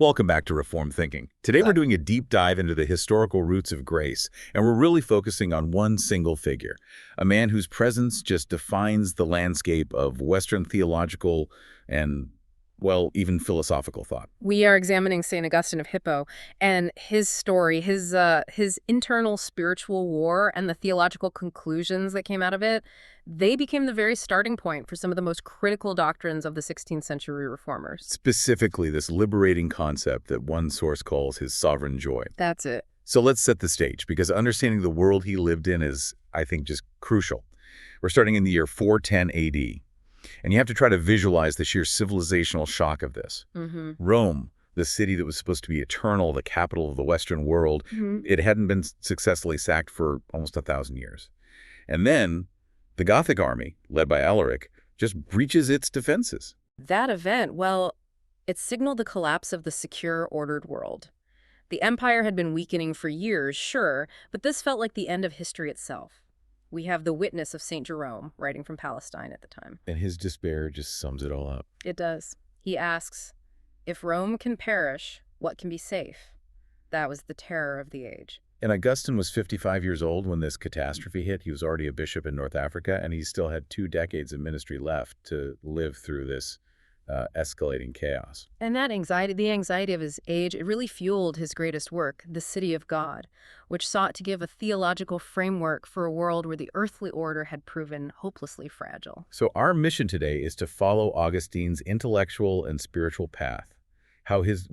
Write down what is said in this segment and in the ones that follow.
Welcome back to Reformed Thinking. Today we're doing a deep dive into the historical roots of grace, and we're really focusing on one single figure, a man whose presence just defines the landscape of Western theological and, well, even philosophical thought. We are examining St. Augustine of Hippo and his story, his internal spiritual war and the theological conclusions that came out of it. They became the very starting point for some of the most critical doctrines of the 16th century reformers. Specifically, this liberating concept that one source calls his sovereign joy. That's it. So let's set the stage, because understanding the world he lived in is, I think, just crucial. We're starting in the year 410 AD. And you have to try to visualize the sheer civilizational shock of this. Rome, the city that was supposed to be eternal, the capital of the Western world, it hadn't been successfully sacked for almost 1,000 years. And then the Gothic army, led by Alaric, just breaches its defenses. That event, well, it signaled the collapse of the secure, ordered world. The empire had been weakening for years, sure, but this felt like the end of history itself. We have the witness of St. Jerome, writing from Palestine at the time. And his despair just sums it all up. It does. He asks, if Rome can perish, what can be safe? That was the terror of the age. And Augustine was 55 years old when this catastrophe hit. He was already a bishop in North Africa, and he still had 2 decades of ministry left to live through this escalating chaos. And that anxiety, the anxiety of his age, it really fueled his greatest work, The City of God, which sought to give a theological framework for a world where the earthly order had proven hopelessly fragile. So our mission today is to follow Augustine's intellectual and spiritual path, how his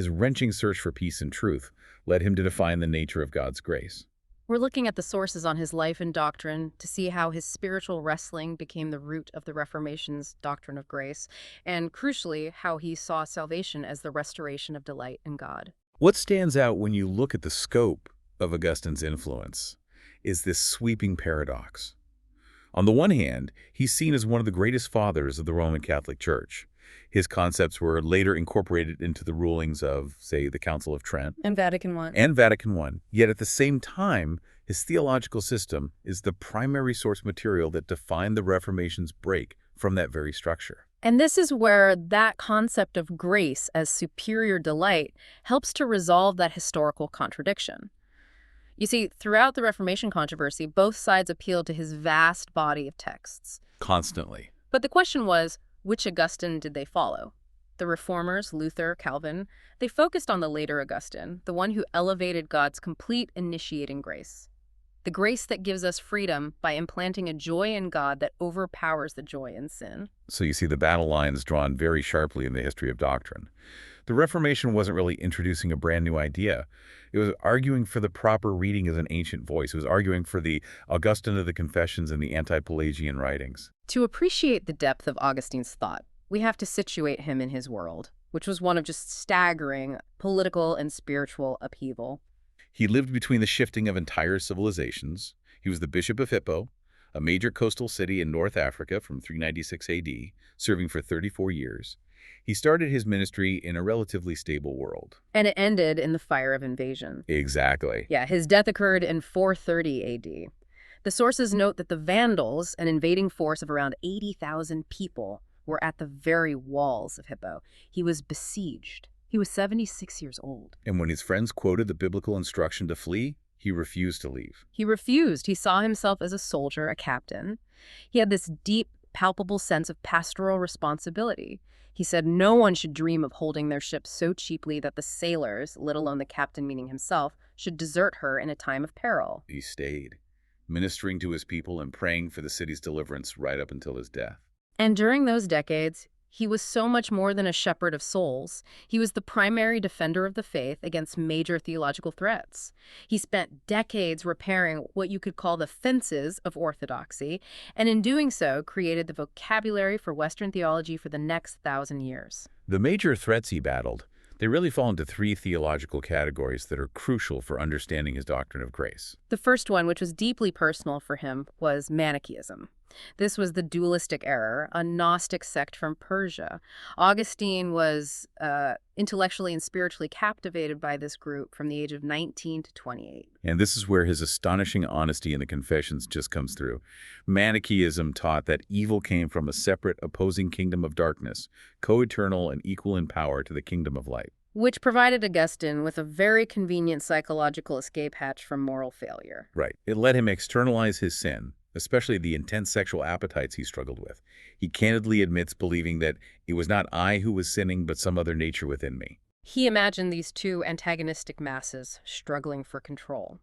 wrenching search for peace and truth led him to define the nature of God's grace. We're looking at the sources on his life and doctrine to see how his spiritual wrestling became the root of the Reformation's doctrine of grace, and crucially, how he saw salvation as the restoration of delight in God. What stands out when you look at the scope of Augustine's influence is this sweeping paradox. On the one hand, he's seen as one of the greatest fathers of the Roman Catholic Church. His concepts were later incorporated into the rulings of, say, the Council of Trent. And Vatican I. Yet at the same time, his theological system is the primary source material that defined the Reformation's break from that very structure. And this is where that concept of grace as superior delight helps to resolve that historical contradiction. You see, throughout the Reformation controversy, both sides appealed to his vast body of texts. Constantly. But the question was, which Augustine did they follow? The Reformers, Luther, Calvin, they focused on the later Augustine, the one who elevated God's complete initiating grace. The grace that gives us freedom by implanting a joy in God that overpowers the joy in sin. So you see the battle lines drawn very sharply in the history of doctrine. The Reformation wasn't really introducing a brand new idea. It was arguing for the proper reading of an ancient voice. It was arguing for the Augustine of the Confessions and the anti-Pelagian writings. To appreciate the depth of Augustine's thought, we have to situate him in his world, which was one of just staggering political and spiritual upheaval. He lived between the shifting of entire civilizations. He was the Bishop of Hippo, a major coastal city in North Africa from 396 AD, serving for 34 years. He started his ministry in a relatively stable world. And it ended in the fire of invasion. Exactly. Yeah, his death occurred in 430 AD. The sources note that the Vandals, an invading force of around 80,000 people, were at the very walls of Hippo. He was besieged. He was 76 years old. And when his friends quoted the biblical instruction to flee, he refused to leave. He refused. He saw himself as a soldier, a captain. He had this deep, palpable sense of pastoral responsibility. He said no one should dream of holding their ship so cheaply that the sailors, let alone the captain meaning himself, should desert her in a time of peril. He stayed, ministering to his people and praying for the city's deliverance right up until his death. And during those decades, he was so much more than a shepherd of souls. He was the primary defender of the faith against major theological threats. He spent decades repairing what you could call the fences of orthodoxy, and in doing so, created the vocabulary for Western theology for the next 1,000 years. The major threats he battled, they really fall into 3 theological categories that are crucial for understanding his doctrine of grace. The first one, which was deeply personal for him, was Manichaeism. This was the dualistic error, a Gnostic sect from Persia. Augustine was intellectually and spiritually captivated by this group from the age of 19 to 28. And this is where his astonishing honesty in the Confessions just comes through. Manichaeism taught that evil came from a separate, opposing kingdom of darkness, co-eternal and equal in power to the kingdom of light. which provided Augustine with a very convenient psychological escape hatch from moral failure. Right. It let him externalize his sin, especially the intense sexual appetites he struggled with. He candidly admits believing that it was not I who was sinning, but some other nature within me. He imagined these two antagonistic masses struggling for control.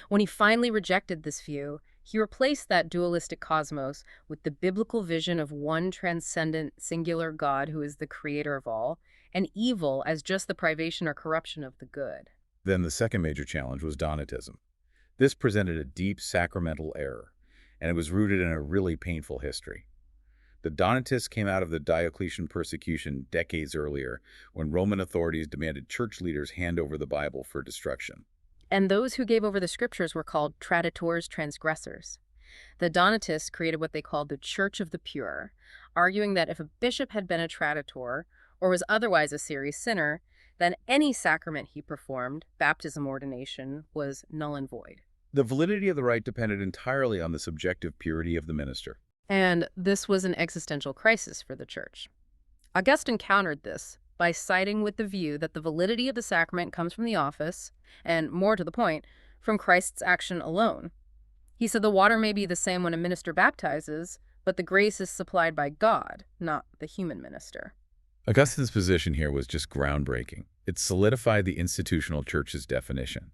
When he finally rejected this view, he replaced that dualistic cosmos with the biblical vision of one transcendent, singular God who is the creator of all, and evil as just the privation or corruption of the good. Then the second major challenge was Donatism. This presented a deep sacramental error, and it was rooted in a really painful history. The Donatists came out of the Diocletian persecution decades earlier, when Roman authorities demanded church leaders hand over the Bible for destruction. And those who gave over the scriptures were called traditores, transgressors. The Donatists created what they called the Church of the Pure, arguing that if a bishop had been a traditor or was otherwise a serious sinner, then any sacrament he performed, baptism, ordination, was null and void. The validity of the rite depended entirely on the subjective purity of the minister. And this was an existential crisis for the church. Augustine countered this by siding with the view that the validity of the sacrament comes from the office, and more to the point, from Christ's action alone. He said the water may be the same when a minister baptizes, but the grace is supplied by God, not the human minister. Augustine's position here was just groundbreaking. It solidified the institutional church's definition.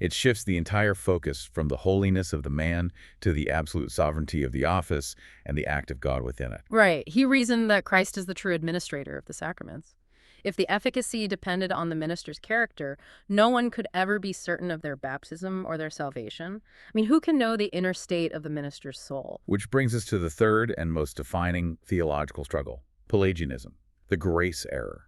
It shifts the entire focus from the holiness of the man to the absolute sovereignty of the office and the act of God within it. Right. He reasoned that Christ is the true administrator of the sacraments. If the efficacy depended on the minister's character, no one could ever be certain of their baptism or their salvation. I mean, who can know the inner state of the minister's soul? Which brings us to the third and most defining theological struggle, Pelagianism, the grace error.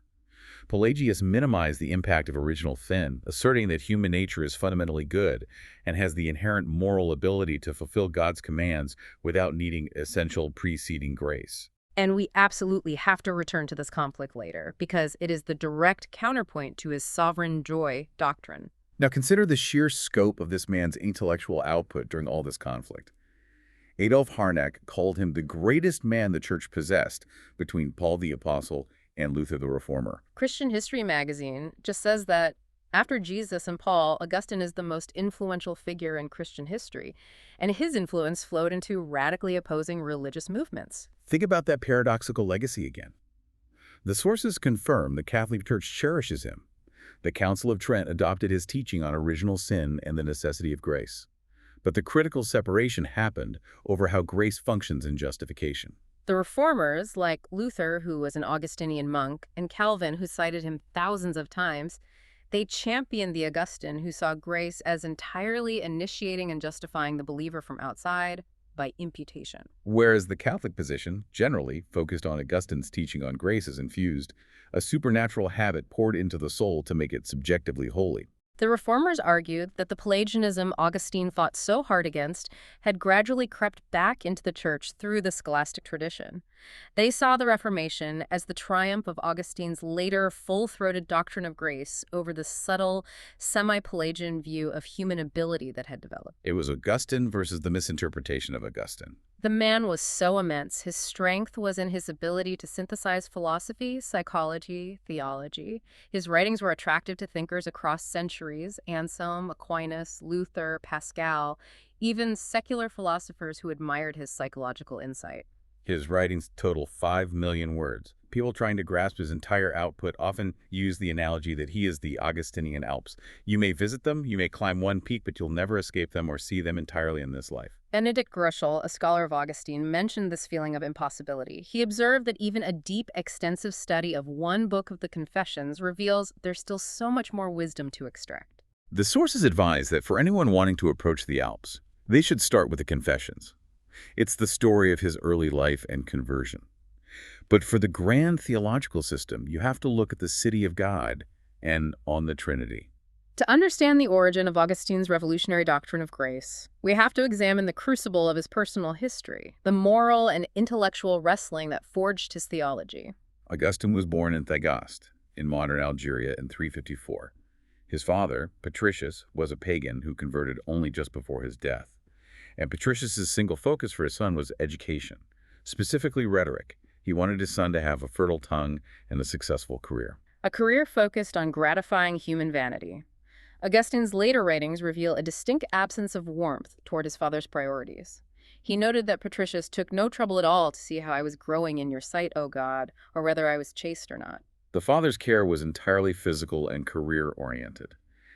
Pelagius minimized the impact of original sin, asserting that human nature is fundamentally good and has the inherent moral ability to fulfill God's commands without needing essential preceding grace. And we absolutely have to return to this conflict later, because it is the direct counterpoint to his sovereign joy doctrine. Now consider the sheer scope of this man's intellectual output during all this conflict. Adolf Harnack called him the greatest man the church possessed between Paul the Apostle and Luther the Reformer. Christian History magazine just says that after Jesus and Paul, Augustine is the most influential figure in Christian history, and his influence flowed into radically opposing religious movements. Think about that paradoxical legacy again. The sources confirm the Catholic Church cherishes him. The Council of Trent adopted his teaching on original sin and the necessity of grace. But the critical separation happened over how grace functions in justification. The reformers, like Luther, who was an Augustinian monk, and Calvin, who cited him thousands of times, they championed the Augustine, who saw grace as entirely initiating and justifying the believer from outside by imputation. Whereas the Catholic position, generally focused on Augustine's teaching on grace as infused, a supernatural habit poured into the soul to make it subjectively holy. The reformers argued that the Pelagianism Augustine fought so hard against had gradually crept back into the church through the scholastic tradition. They saw the Reformation as the triumph of Augustine's later full-throated doctrine of grace over the subtle, semi-Pelagian view of human ability that had developed. It was Augustine versus the misinterpretation of Augustine. The man was so immense. His strength was in his ability to synthesize philosophy, psychology, theology. His writings were attractive to thinkers across centuries: Anselm, Aquinas, Luther, Pascal, even secular philosophers who admired his psychological insight. His writings total 5 million words. People trying to grasp his entire output often use the analogy that he is the Augustinian Alps. You may visit them, you may climb one peak, but you'll never escape them or see them entirely in this life. Benedict Gruschel, a scholar of Augustine, mentioned this feeling of impossibility. He observed that even a deep, extensive study of one book of the Confessions reveals there's still so much more wisdom to extract. The sources advise that for anyone wanting to approach the Alps, they should start with the Confessions. It's the story of his early life and conversion. But for the grand theological system, you have to look at the city of God and on the Trinity. To understand the origin of Augustine's revolutionary doctrine of grace, we have to examine the crucible of his personal history, the moral and intellectual wrestling that forged his theology. Augustine was born in Thagaste, in modern Algeria, in 354. His father, Patricius, was a pagan who converted only just before his death. And Patricius's single focus for his son was education, specifically rhetoric. He wanted his son to have a fertile tongue and a successful career. a career focused on gratifying human vanity. Augustine's later writings reveal a distinct absence of warmth toward his father's priorities. He noted that Patricius took no trouble at all to see how I was growing in your sight, O God, or whether I was chaste or not. The father's care was entirely physical and career-oriented.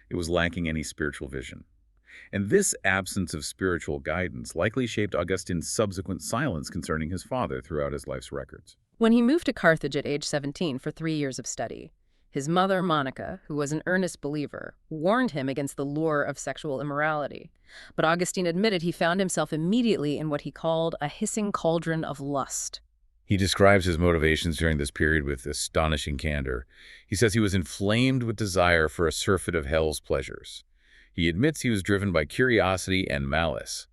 It was lacking any spiritual vision. And this absence of spiritual guidance likely shaped Augustine's subsequent silence concerning his father throughout his life's records. When he moved to Carthage at age 17 for 3 years of study, his mother, Monica, who was an earnest believer, warned him against the lure of sexual immorality. But Augustine admitted he found himself immediately in what he called a hissing cauldron of lust. He describes his motivations during this period with astonishing candor. He says he was inflamed with desire for a surfeit of hell's pleasures. He admits he was driven by curiosity and malice.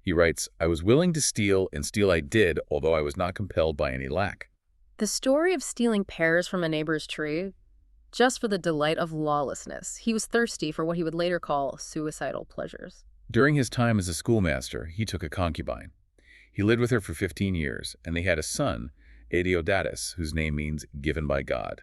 He writes, "I was willing to steal, and steal I did, although I was not compelled by any lack." The story of stealing pears from a neighbor's tree, just for the delight of lawlessness. He was thirsty for what he would later call suicidal pleasures. During his time as a schoolmaster, he took a concubine. He lived with her for 15 years, and they had a son, Adeodatus, whose name means given by God.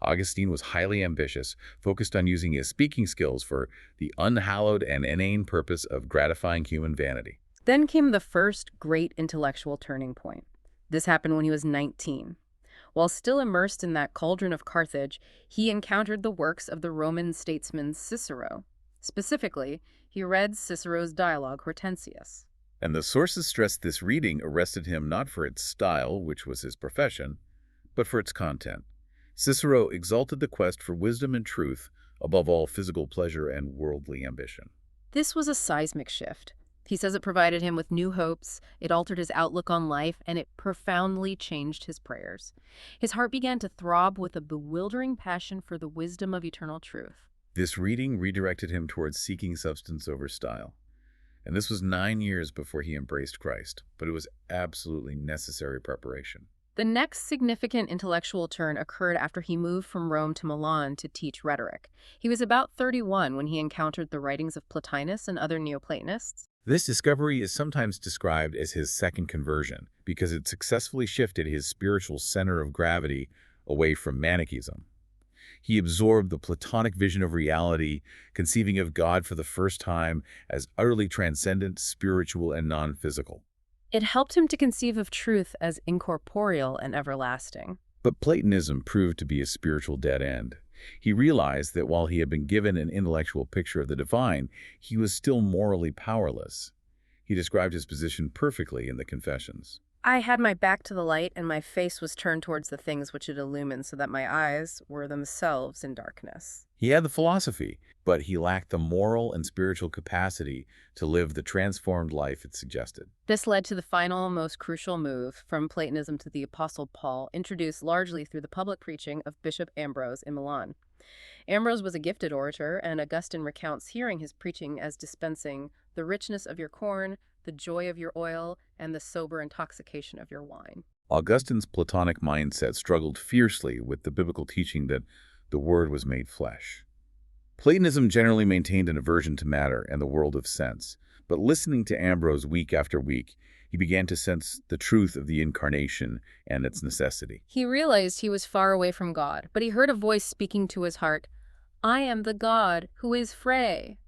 Augustine was highly ambitious, focused on using his speaking skills for the unhallowed and inane purpose of gratifying human vanity. Then came the first great intellectual turning point. This happened when he was 19. While still immersed in that cauldron of Carthage, he encountered the works of the Roman statesman Cicero. Specifically, he read Cicero's dialogue Hortensius. And the sources stressed this reading arrested him not for its style, which was his profession, but for its content. Cicero exalted the quest for wisdom and truth above all physical pleasure and worldly ambition. This was a seismic shift. He says it provided him with new hopes, it altered his outlook on life, and it profoundly changed his prayers. His heart began to throb with a bewildering passion for the wisdom of eternal truth. This reading redirected him towards seeking substance over style. And this was 9 years before he embraced Christ, but it was absolutely necessary preparation. The next significant intellectual turn occurred after he moved from Rome to Milan to teach rhetoric. He was about 31 when he encountered the writings of Plotinus and other Neoplatonists. This discovery is sometimes described as his second conversion because it successfully shifted his spiritual center of gravity away from Manichaeism. He absorbed the Platonic vision of reality, conceiving of God for the first time as utterly transcendent, spiritual, and non-physical. It helped him to conceive of truth as incorporeal and everlasting. But Platonism proved to be a spiritual dead end. He realized that while he had been given an intellectual picture of the divine, he was still morally powerless. He described his position perfectly in the Confessions. I had my back to the light, and my face was turned towards the things which it illumined, so that my eyes were themselves in darkness. He had the philosophy, but he lacked the moral and spiritual capacity to live the transformed life it suggested. This led to the final, most crucial move from Platonism to the Apostle Paul, introduced largely through the public preaching of Bishop Ambrose in Milan. Ambrose was a gifted orator, and Augustine recounts hearing his preaching as dispensing the richness of your corn, the joy of your oil, and the sober intoxication of your wine. Augustine's Platonic mindset struggled fiercely with the biblical teaching that the Word was made flesh. Platonism generally maintained an aversion to matter and the world of sense, but listening to Ambrose week after week, he began to sense the truth of the Incarnation and its necessity. He realized he was far away from God, but he heard a voice speaking to his heart, "I am the God who is Frey."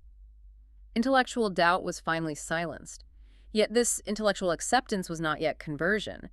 Intellectual doubt was finally silenced. Yet this intellectual acceptance was not yet conversion.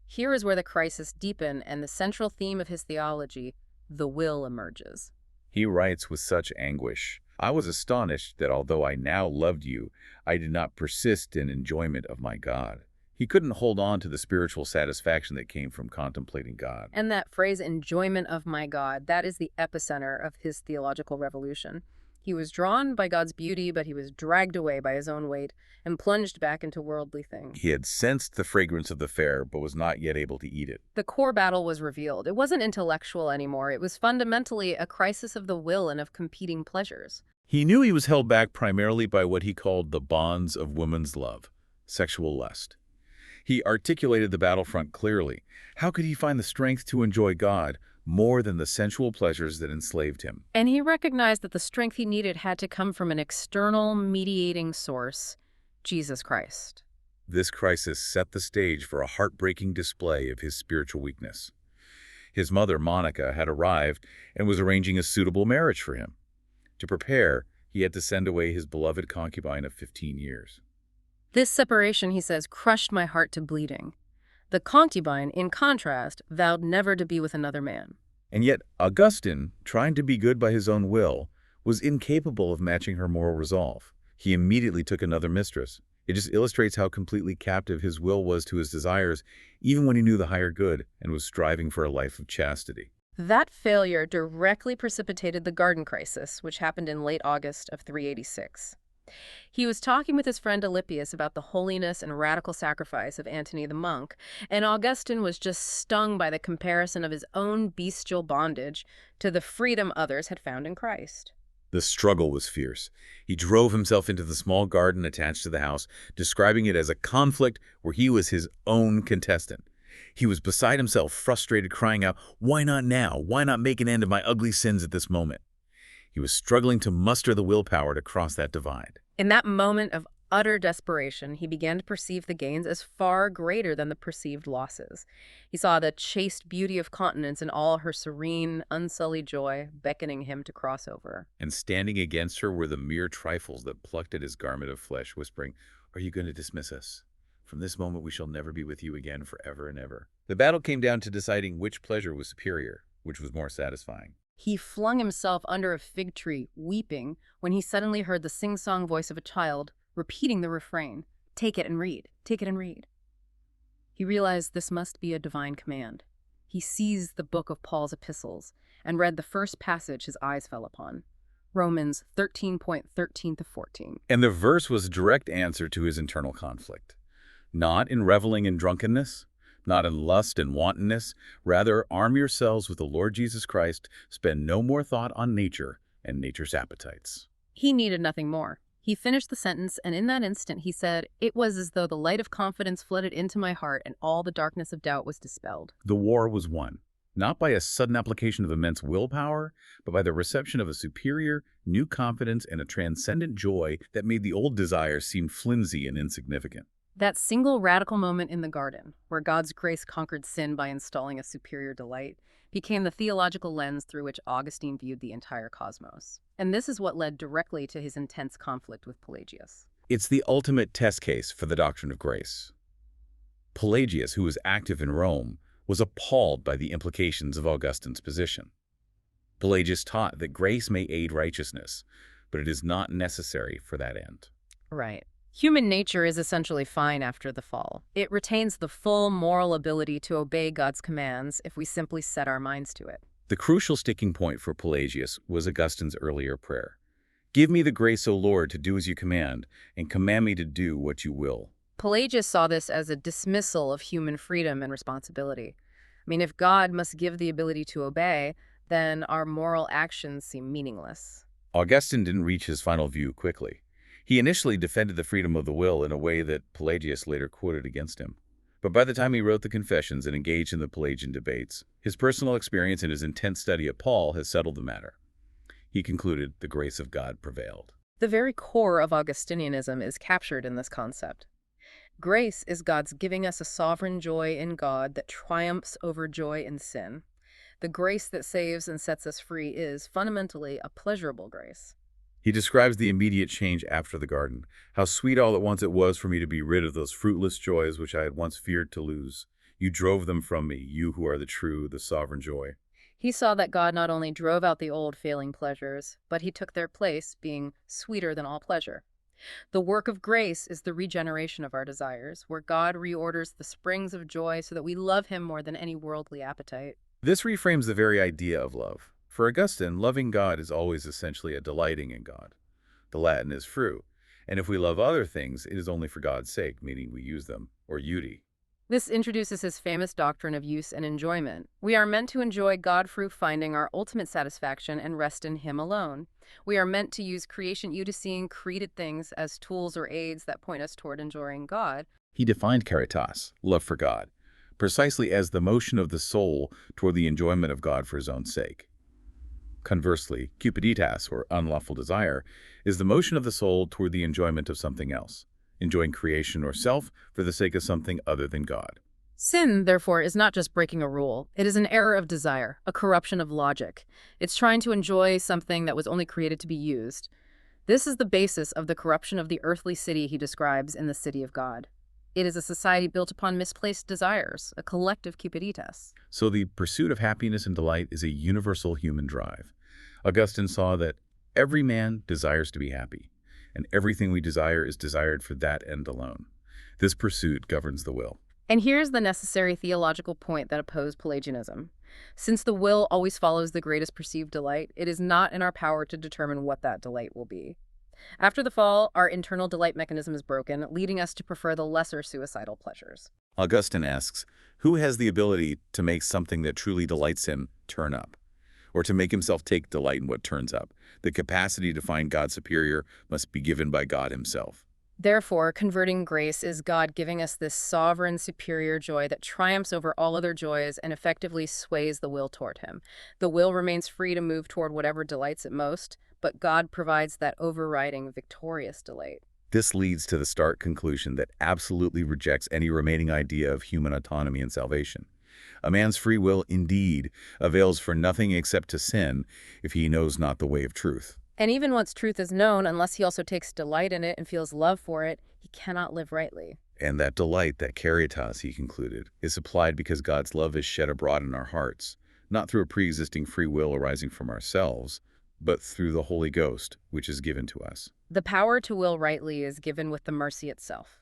Here is where the crisis deepened and the central theme of his theology, the will, emerges. He writes with such anguish, "I was astonished that although I now loved you, I did not persist in enjoyment of my God." He couldn't hold on to the spiritual satisfaction that came from contemplating God. And that phrase, enjoyment of my God, that is the epicenter of his theological revolution. He was drawn by God's beauty, but he was dragged away by his own weight and plunged back into worldly things. He had sensed the fragrance of the fair, but was not yet able to eat it. The core battle was revealed. It wasn't intellectual anymore. It was fundamentally a crisis of the will and of competing pleasures. He knew he was held back primarily by what he called the bonds of woman's love, sexual lust. He articulated the battlefront clearly. How could he find the strength to enjoy God more than the sensual pleasures that enslaved him? And he recognized that the strength he needed had to come from an external mediating source, Jesus Christ. This crisis set the stage for a heartbreaking display of his spiritual weakness. His mother, Monica, had arrived and was arranging a suitable marriage for him. To prepare, he had to send away his beloved concubine of 15 years. This separation, he says, crushed my heart to bleeding. The concubine, in contrast, vowed never to be with another man. And yet Augustine, trying to be good by his own will, was incapable of matching her moral resolve. He immediately took another mistress. It just illustrates how completely captive his will was to his desires, even when he knew the higher good and was striving for a life of chastity. That failure directly precipitated the Garden Crisis, which happened in late August of 386. He was talking with his friend Alypius about the holiness and radical sacrifice of Antony the monk, and Augustine was just stung by the comparison of his own bestial bondage to the freedom others had found in Christ. The struggle was fierce. He drove himself into the small garden attached to the house, describing it as a conflict where he was his own contestant. He was beside himself, frustrated, crying out, "Why not now? Why not make an end of my ugly sins at this moment?" He was struggling to muster the willpower to cross that divide. In that moment of utter desperation, he began to perceive the gains as far greater than the perceived losses. He saw the chaste beauty of continence in all her serene, unsullied joy, beckoning him to cross over. And standing against her were the mere trifles that plucked at his garment of flesh, whispering, "Are you going to dismiss us? From this moment we shall never be with you again forever and ever." The battle came down to deciding which pleasure was superior, which was more satisfying. He flung himself under a fig tree, weeping, when he suddenly heard the sing-song voice of a child, repeating the refrain, "Take it and read, take it and read." He realized this must be a divine command. He seized the book of Paul's epistles and read the first passage his eyes fell upon, Romans 13:13-14. And the verse was a direct answer to his internal conflict. Not in reveling in drunkenness, not in lust and wantonness, rather arm yourselves with the Lord Jesus Christ, spend no more thought on nature and nature's appetites. He needed nothing more. He finished the sentence, and in that instant he said, "It was as though the light of confidence flooded into my heart and all the darkness of doubt was dispelled." The war was won, not by a sudden application of immense willpower, but by the reception of a superior, new confidence and a transcendent joy that made the old desires seem flimsy and insignificant. That single radical moment in the garden, where God's grace conquered sin by installing a superior delight, became the theological lens through which Augustine viewed the entire cosmos. And this is what led directly to his intense conflict with Pelagius. It's the ultimate test case for the doctrine of grace. Pelagius, who was active in Rome, was appalled by the implications of Augustine's position. Pelagius taught that grace may aid righteousness, but it is not necessary for that end. Right. Human nature is essentially fine after the fall. It retains the full moral ability to obey God's commands if we simply set our minds to it. The crucial sticking point for Pelagius was Augustine's earlier prayer. "Give me the grace, O Lord, to do as you command, and command me to do what you will." Pelagius saw this as a dismissal of human freedom and responsibility. If God must give the ability to obey, then our moral actions seem meaningless. Augustine didn't reach his final view quickly. He initially defended the freedom of the will in a way that Pelagius later quoted against him. But by the time he wrote the Confessions and engaged in the Pelagian debates, his personal experience and his intense study of Paul has settled the matter. He concluded the grace of God prevailed. The very core of Augustinianism is captured in this concept. Grace is God's giving us a sovereign joy in God that triumphs over joy in sin. The grace that saves and sets us free is, fundamentally, a pleasurable grace. He describes the immediate change after the garden. "How sweet all at once it was for me to be rid of those fruitless joys which I had once feared to lose. You drove them from me, you who are the true, the sovereign joy." He saw that God not only drove out the old failing pleasures, but he took their place, being sweeter than all pleasure. The work of grace is the regeneration of our desires, where God reorders the springs of joy so that we love him more than any worldly appetite. This reframes the very idea of love. For Augustine, loving God is always essentially a delighting in God. The Latin is fru, and if we love other things, it is only for God's sake, meaning we use them, or eudi. This introduces his famous doctrine of use and enjoyment. We are meant to enjoy God through finding our ultimate satisfaction and rest in him alone. We are meant to use creation eudicine, created things, as tools or aids that point us toward enjoying God. He defined caritas, love for God, precisely as the motion of the soul toward the enjoyment of God for his own sake. Conversely, cupiditas, or unlawful desire, is the motion of the soul toward the enjoyment of something else, enjoying creation or self for the sake of something other than God. Sin, therefore, is not just breaking a rule. It is an error of desire, a corruption of logic. It's trying to enjoy something that was only created to be used. This is the basis of the corruption of the earthly city he describes in the city of God. It is a society built upon misplaced desires, a collective cupiditas. So the pursuit of happiness and delight is a universal human drive. Augustine saw that every man desires to be happy, and everything we desire is desired for that end alone. This pursuit governs the will. And here's the necessary theological point that opposed Pelagianism. Since the will always follows the greatest perceived delight, it is not in our power to determine what that delight will be. After the fall, our internal delight mechanism is broken, leading us to prefer the lesser suicidal pleasures. Augustine asks, who has the ability to make something that truly delights him turn up? Or to make himself take delight in what turns up? The capacity to find God superior must be given by God himself. Therefore, converting grace is God giving us this sovereign, superior joy that triumphs over all other joys and effectively sways the will toward him. The will remains free to move toward whatever delights it most, but God provides that overriding, victorious delight. This leads to the stark conclusion that absolutely rejects any remaining idea of human autonomy and salvation. A man's free will, indeed, avails for nothing except to sin if he knows not the way of truth. And even once truth is known, unless he also takes delight in it and feels love for it, he cannot live rightly. And that delight, that caritas, he concluded, is supplied because God's love is shed abroad in our hearts, not through a pre-existing free will arising from ourselves, but through the Holy Ghost, which is given to us. The power to will rightly is given with the mercy itself.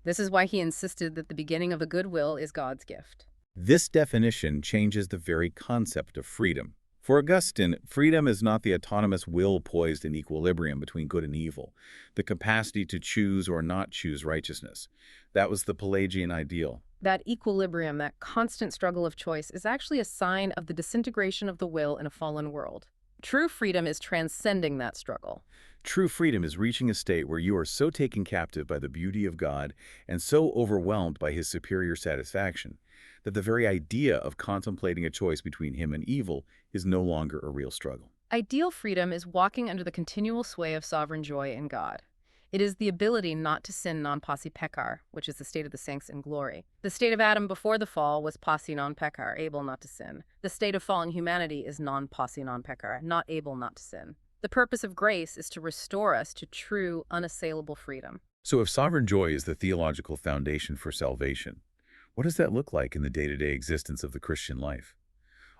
This is why he insisted that the beginning of a good will is God's gift. This definition changes the very concept of freedom. For Augustine, freedom is not the autonomous will poised in equilibrium between good and evil, the capacity to choose or not choose righteousness. That was the Pelagian ideal. That equilibrium, that constant struggle of choice, is actually a sign of the disintegration of the will in a fallen world. True freedom is transcending that struggle. True freedom is reaching a state where you are so taken captive by the beauty of God and so overwhelmed by his superior satisfaction that the very idea of contemplating a choice between him and evil is no longer a real struggle. Ideal freedom is walking under the continual sway of sovereign joy in God. It is the ability not to sin non posse peccar, which is the state of the saints in glory. The state of Adam before the fall was posse non peccar, able not to sin. The state of fallen humanity is non posse non peccar, not able not to sin. The purpose of grace is to restore us to true, unassailable freedom. So if sovereign joy is the theological foundation for salvation, what does that look like in the day-to-day existence of the Christian life?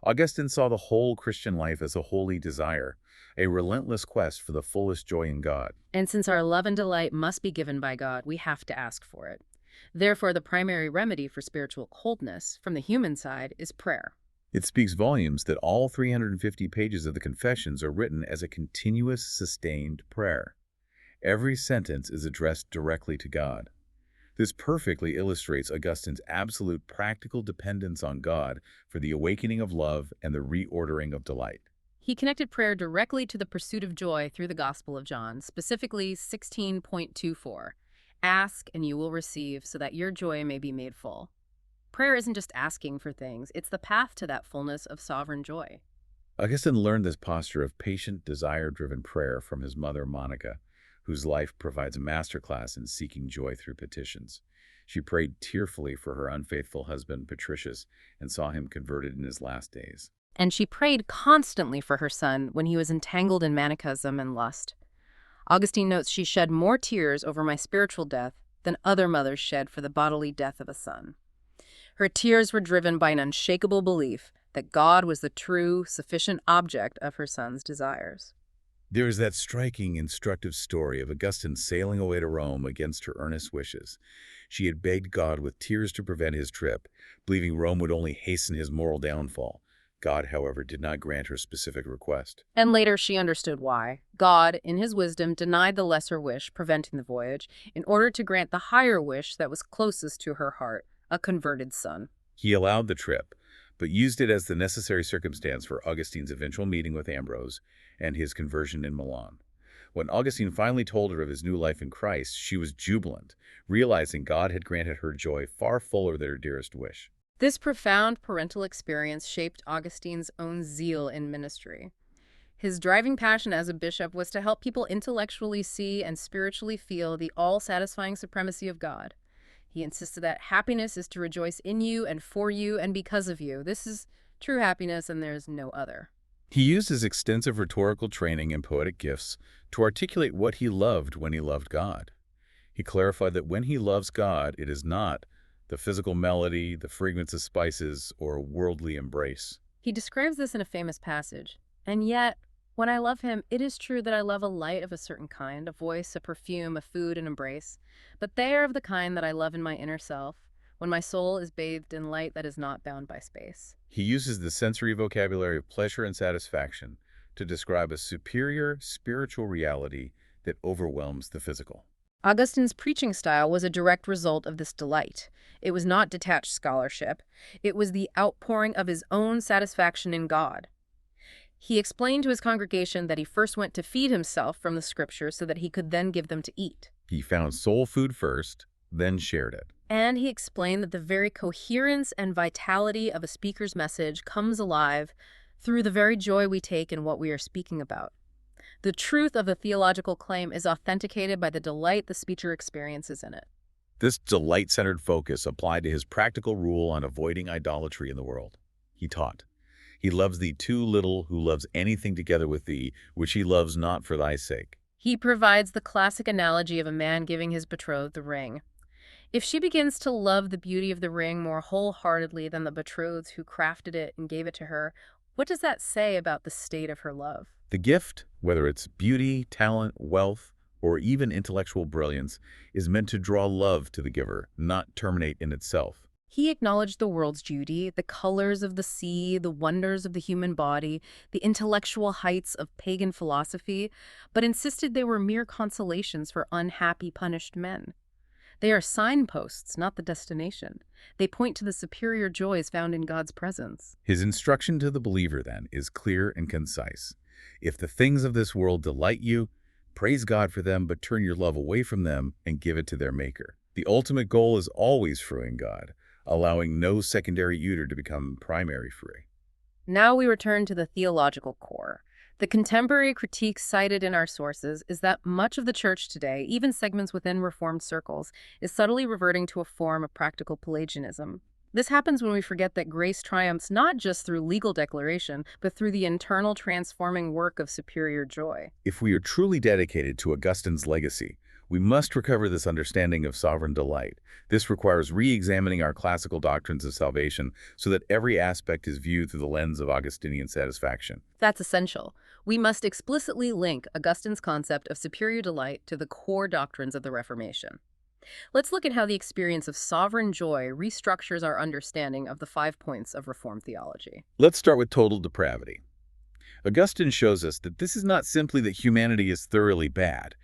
Augustine saw the whole Christian life as a holy desire, a relentless quest for the fullest joy in God. And since our love and delight must be given by God, we have to ask for it. Therefore, the primary remedy for spiritual coldness, from the human side, is prayer. It speaks volumes that all 350 pages of the Confessions are written as a continuous, sustained prayer. Every sentence is addressed directly to God. This perfectly illustrates Augustine's absolute practical dependence on God for the awakening of love and the reordering of delight. He connected prayer directly to the pursuit of joy through the Gospel of John, specifically 16.24. Ask and you will receive so that your joy may be made full. Prayer isn't just asking for things, it's the path to that fullness of sovereign joy. Augustine learned this posture of patient, desire-driven prayer from his mother, Monica, whose life provides a masterclass in seeking joy through petitions. She prayed tearfully for her unfaithful husband, Patricius, and saw him converted in his last days. And she prayed constantly for her son when he was entangled in Manichaeism and lust. Augustine notes she shed more tears over my spiritual death than other mothers shed for the bodily death of a son. Her tears were driven by an unshakable belief that God was the true, sufficient object of her son's desires. There is that striking, instructive story of Augustine sailing away to Rome against her earnest wishes. She had begged God with tears to prevent his trip, believing Rome would only hasten his moral downfall. God, however, did not grant her specific request. And later she understood why. God, in his wisdom, denied the lesser wish, preventing the voyage, in order to grant the higher wish that was closest to her heart, a converted son. He allowed the trip, but used it as the necessary circumstance for Augustine's eventual meeting with Ambrose and his conversion in Milan. When Augustine finally told her of his new life in Christ, she was jubilant, realizing God had granted her joy far fuller than her dearest wish. This profound parental experience shaped Augustine's own zeal in ministry. His driving passion as a bishop was to help people intellectually see and spiritually feel the all-satisfying supremacy of God. He insisted that happiness is to rejoice in you and for you and because of you. This is true happiness and there's no other. He used his extensive rhetorical training and poetic gifts to articulate what he loved when he loved God. He clarified that when he loves God, it is not the physical melody, the fragrance of spices, or a worldly embrace. He describes this in a famous passage. And yet, when I love him, it is true that I love a light of a certain kind, a voice, a perfume, a food, an embrace. But they are of the kind that I love in my inner self, when my soul is bathed in light that is not bound by space. He uses the sensory vocabulary of pleasure and satisfaction to describe a superior spiritual reality that overwhelms the physical. Augustine's preaching style was a direct result of this delight. It was not detached scholarship. It was the outpouring of his own satisfaction in God. He explained to his congregation that he first went to feed himself from the scriptures so that he could then give them to eat. He found soul food first, then shared it. And he explained that the very coherence and vitality of a speaker's message comes alive through the very joy we take in what we are speaking about. The truth of a theological claim is authenticated by the delight the speaker experiences in it. This delight-centered focus applied to his practical rule on avoiding idolatry in the world. He taught, "He loves thee too little who loves anything together with thee, which he loves not for thy sake." He provides the classic analogy of a man giving his betrothed the ring. If she begins to love the beauty of the ring more wholeheartedly than the betrothed who crafted it and gave it to her, what does that say about the state of her love? The gift, whether it's beauty, talent, wealth, or even intellectual brilliance, is meant to draw love to the giver, not terminate in itself. He acknowledged the world's beauty, the colors of the sea, the wonders of the human body, the intellectual heights of pagan philosophy, but insisted they were mere consolations for unhappy, punished men. They are signposts, not the destination. They point to the superior joys found in God's presence. His instruction to the believer, then, is clear and concise. If the things of this world delight you, praise God for them, but turn your love away from them and give it to their Maker. The ultimate goal is always fruing God, allowing no secondary euter to become primary free. Now we return to the theological core. The contemporary critique cited in our sources is that much of the church today, even segments within Reformed circles, is subtly reverting to a form of practical Pelagianism. This happens when we forget that grace triumphs not just through legal declaration, but through the internal transforming work of superior joy. If we are truly dedicated to Augustine's legacy, we must recover this understanding of sovereign delight. This requires re-examining our classical doctrines of salvation so that every aspect is viewed through the lens of Augustinian satisfaction. That's essential. We must explicitly link Augustine's concept of superior delight to the core doctrines of the Reformation. Let's look at how the experience of sovereign joy restructures our understanding of the 5 points of Reformed theology. Let's start with total depravity. Augustine shows us that this is not simply that humanity is thoroughly bad.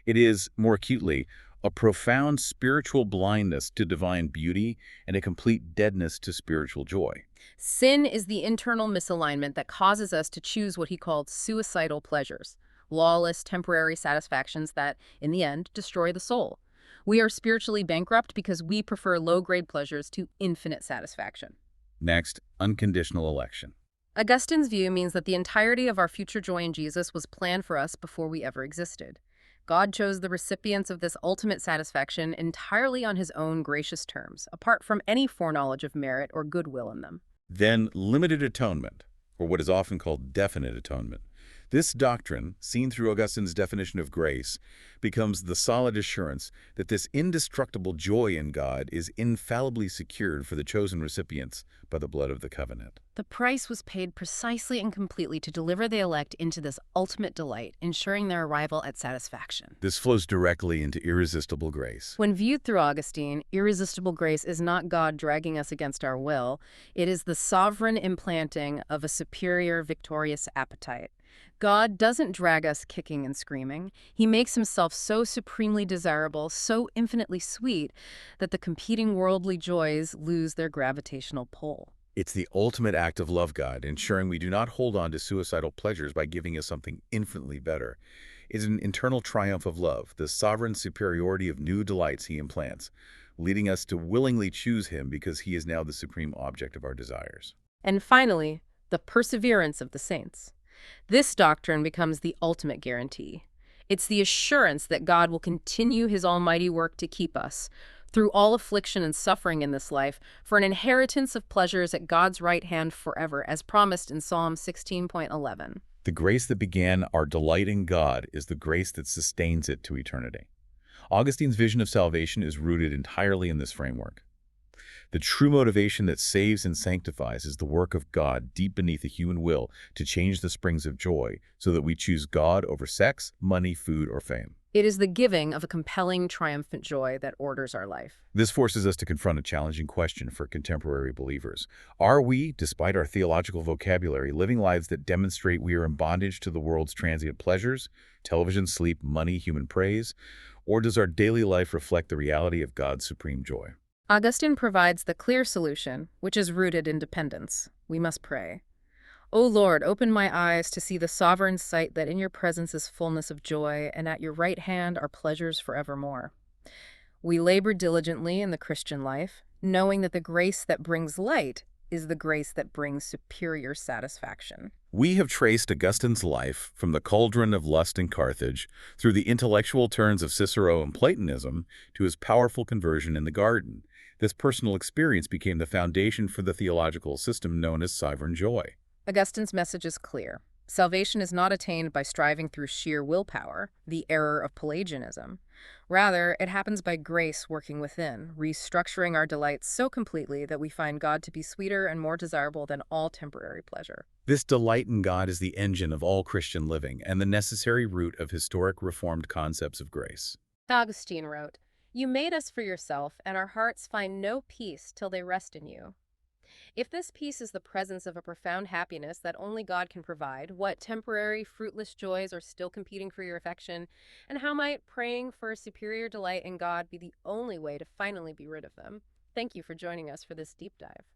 It is, more acutely, a profound spiritual blindness to divine beauty and a complete deadness to spiritual joy. Sin is the internal misalignment that causes us to choose what he called suicidal pleasures, lawless, temporary satisfactions that, in the end, destroy the soul. We are spiritually bankrupt because we prefer low-grade pleasures to infinite satisfaction. Next, unconditional election. Augustine's view means that the entirety of our future joy in Jesus was planned for us before we ever existed. God chose the recipients of this ultimate satisfaction entirely on his own gracious terms, apart from any foreknowledge of merit or goodwill in them. Then, limited atonement, or what is often called definite atonement. This doctrine, seen through Augustine's definition of grace, becomes the solid assurance that this indestructible joy in God is infallibly secured for the chosen recipients by the blood of the covenant. The price was paid precisely and completely to deliver the elect into this ultimate delight, ensuring their arrival at satisfaction. This flows directly into irresistible grace. When viewed through Augustine, irresistible grace is not God dragging us against our will. It is the sovereign implanting of a superior, victorious appetite. God doesn't drag us kicking and screaming. He makes himself so supremely desirable, so infinitely sweet, that the competing worldly joys lose their gravitational pull. It's the ultimate act of love God, ensuring we do not hold on to suicidal pleasures by giving us something infinitely better. It's an internal triumph of love, the sovereign superiority of new delights he implants, leading us to willingly choose him because he is now the supreme object of our desires. And finally, the perseverance of the saints. This doctrine becomes the ultimate guarantee. It's the assurance that God will continue his almighty work to keep us through all affliction and suffering in this life, for an inheritance of pleasures at God's right hand forever, as promised in Psalm 16:11. The grace that began our delight in God is the grace that sustains it to eternity. Augustine's vision of salvation is rooted entirely in this framework. The true motivation that saves and sanctifies is the work of God deep beneath the human will to change the springs of joy so that we choose God over sex, money, food, or fame. It is the giving of a compelling, triumphant joy that orders our life. This forces us to confront a challenging question for contemporary believers. Are we, despite our theological vocabulary, living lives that demonstrate we are in bondage to the world's transient pleasures, television, sleep, money, human praise? Or does our daily life reflect the reality of God's supreme joy? Augustine provides the clear solution, which is rooted in dependence. We must pray. O Lord, open my eyes to see the sovereign sight that in your presence is fullness of joy, and at your right hand are pleasures forevermore. We labor diligently in the Christian life, knowing that the grace that brings light is the grace that brings superior satisfaction. We have traced Augustine's life from the cauldron of lust in Carthage through the intellectual turns of Cicero and Platonism to his powerful conversion in the garden. This personal experience became the foundation for the theological system known as sovereign joy. Augustine's message is clear. Salvation is not attained by striving through sheer willpower, the error of Pelagianism. Rather, it happens by grace working within, restructuring our delights so completely that we find God to be sweeter and more desirable than all temporary pleasure. This delight in God is the engine of all Christian living and the necessary root of historic Reformed concepts of grace. Augustine wrote, "You made us for yourself, and our hearts find no peace till they rest in you." If this peace is the presence of a profound happiness that only God can provide, what temporary, fruitless joys are still competing for your affection, and how might praying for a superior delight in God be the only way to finally be rid of them? Thank you for joining us for this deep dive.